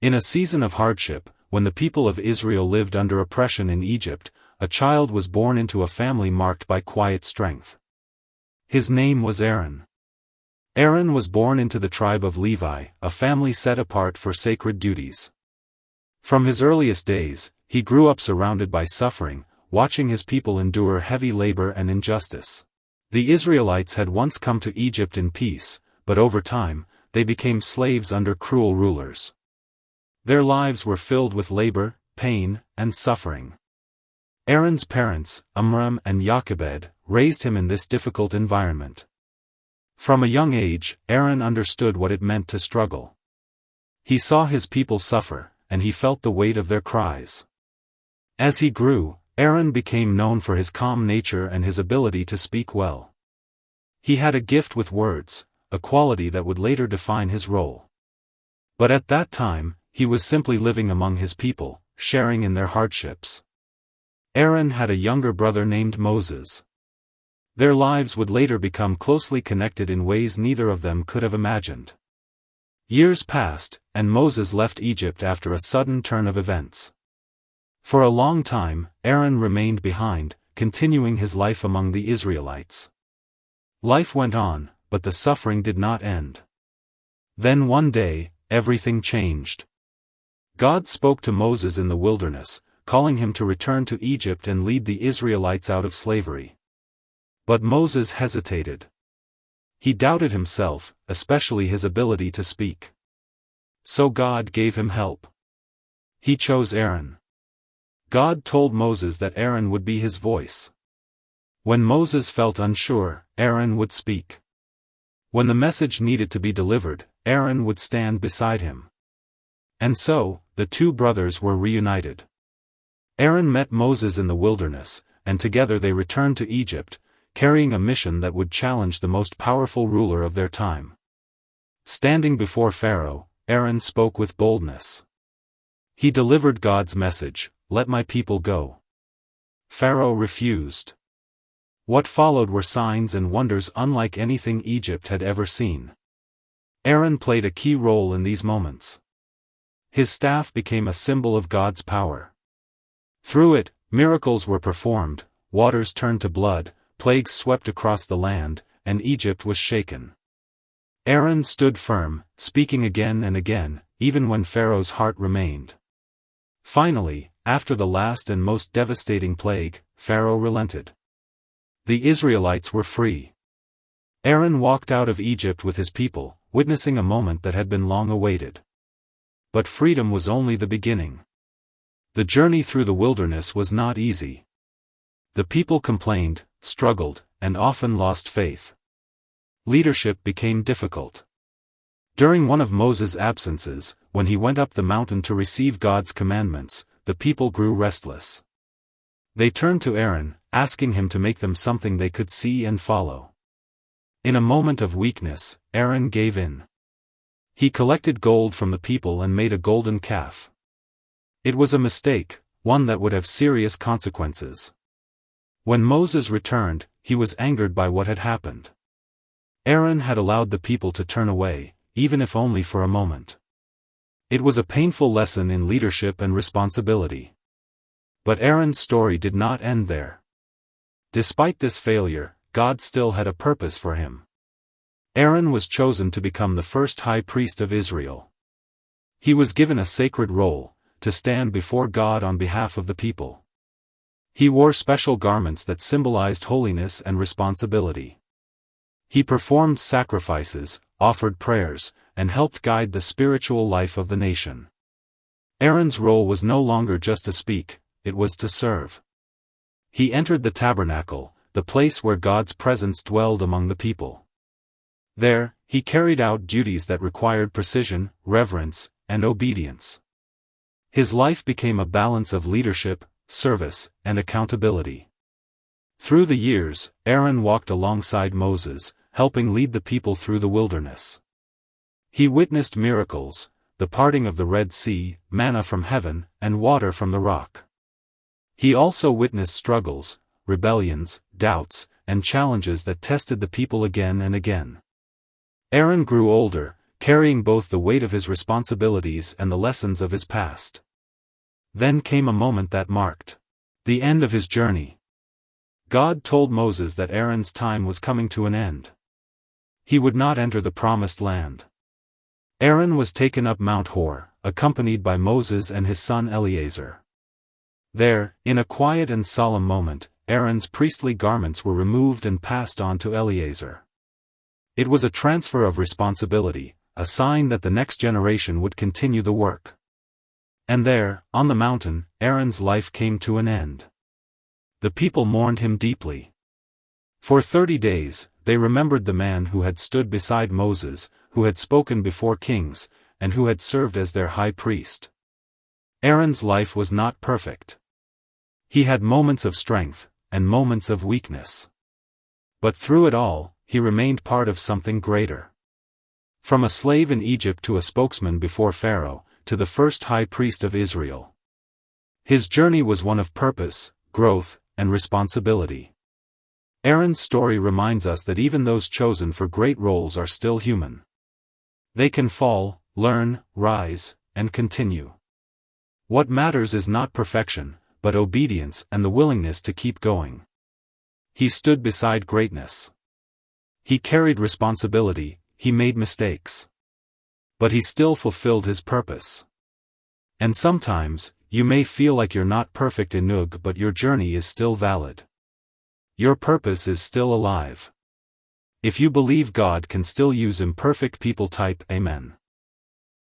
In a season of hardship, when the people of Israel lived under oppression in Egypt, a child was born into a family marked by quiet strength. His name was Aaron. Aaron was born into the tribe of Levi, a family set apart for sacred duties. From his earliest days, he grew up surrounded by suffering, watching his people endure heavy labor and injustice. The Israelites had once come to Egypt in peace, but over time, they became slaves under cruel rulers. Their lives were filled with labor, pain, and suffering. Aaron's parents, Amram and Jochebed, raised him in this difficult environment. From a young age, Aaron understood what it meant to struggle. He saw his people suffer, and he felt the weight of their cries. As he grew, Aaron became known for his calm nature and his ability to speak well. He had a gift with words, a quality that would later define his role. But at that time, he was simply living among his people, sharing in their hardships. Aaron had a younger brother named Moses. Their lives would later become closely connected in ways neither of them could have imagined. Years passed, and Moses left Egypt after a sudden turn of events. For a long time, Aaron remained behind, continuing his life among the Israelites. Life went on, but the suffering did not end. Then one day, everything changed. God spoke to Moses in the wilderness, calling him to return to Egypt and lead the Israelites out of slavery. But Moses hesitated. He doubted himself, especially his ability to speak. So God gave him help. He chose Aaron. God told Moses that Aaron would be his voice. When Moses felt unsure, Aaron would speak. When the message needed to be delivered, Aaron would stand beside him. And so, the two brothers were reunited. Aaron met Moses in the wilderness, and together they returned to Egypt, carrying a mission that would challenge the most powerful ruler of their time. Standing before Pharaoh, Aaron spoke with boldness. He delivered God's message, "Let my people go." Pharaoh refused. What followed were signs and wonders unlike anything Egypt had ever seen. Aaron played a key role in these moments. His staff became a symbol of God's power. Through it, miracles were performed, waters turned to blood, plagues swept across the land, and Egypt was shaken. Aaron stood firm, speaking again and again, even when Pharaoh's heart remained. Finally, after the last and most devastating plague, Pharaoh relented. The Israelites were free. Aaron walked out of Egypt with his people, witnessing a moment that had been long awaited. But freedom was only the beginning. The journey through the wilderness was not easy. The people complained, struggled, and often lost faith. Leadership became difficult. During one of Moses' absences, when he went up the mountain to receive God's commandments, the people grew restless. They turned to Aaron, asking him to make them something they could see and follow. In a moment of weakness, Aaron gave in. He collected gold from the people and made a golden calf. It was a mistake, one that would have serious consequences. When Moses returned, he was angered by what had happened. Aaron had allowed the people to turn away, even if only for a moment. It was a painful lesson in leadership and responsibility. But Aaron's story did not end there. Despite this failure, God still had a purpose for him. Aaron was chosen to become the first high priest of Israel. He was given a sacred role, to stand before God on behalf of the people. He wore special garments that symbolized holiness and responsibility. He performed sacrifices, offered prayers, and helped guide the spiritual life of the nation. Aaron's role was no longer just to speak, it was to serve. He entered the tabernacle, the place where God's presence dwelled among the people. There, he carried out duties that required precision, reverence, and obedience. His life became a balance of leadership, service, and accountability. Through the years, Aaron walked alongside Moses, helping lead the people through the wilderness. He witnessed miracles, the parting of the Red Sea, manna from heaven, and water from the rock. He also witnessed struggles, rebellions, doubts, and challenges that tested the people again and again. Aaron grew older, carrying both the weight of his responsibilities and the lessons of his past. Then came a moment that marked the end of his journey. God told Moses that Aaron's time was coming to an end. He would not enter the promised land. Aaron was taken up Mount Hor, accompanied by Moses and his son Eleazar. There, in a quiet and solemn moment, Aaron's priestly garments were removed and passed on to Eleazar. It was a transfer of responsibility, a sign that the next generation would continue the work. And there, on the mountain, Aaron's life came to an end. The people mourned him deeply. For 30 days, they remembered the man who had stood beside Moses, who had spoken before kings, and who had served as their high priest. Aaron's life was not perfect. He had moments of strength, and moments of weakness. But through it all, he remained part of something greater. From a slave in Egypt to a spokesman before Pharaoh, to the first high priest of Israel. His journey was one of purpose, growth, and responsibility. Aaron's story reminds us that even those chosen for great roles are still human. They can fall, learn, rise, and continue. What matters is not perfection, but obedience and the willingness to keep going. He stood beside greatness. He carried responsibility, he made mistakes. But he still fulfilled his purpose. And sometimes, you may feel like you're not perfect enough, but your journey is still valid. Your purpose is still alive. If you believe God can still use imperfect people, type Amen.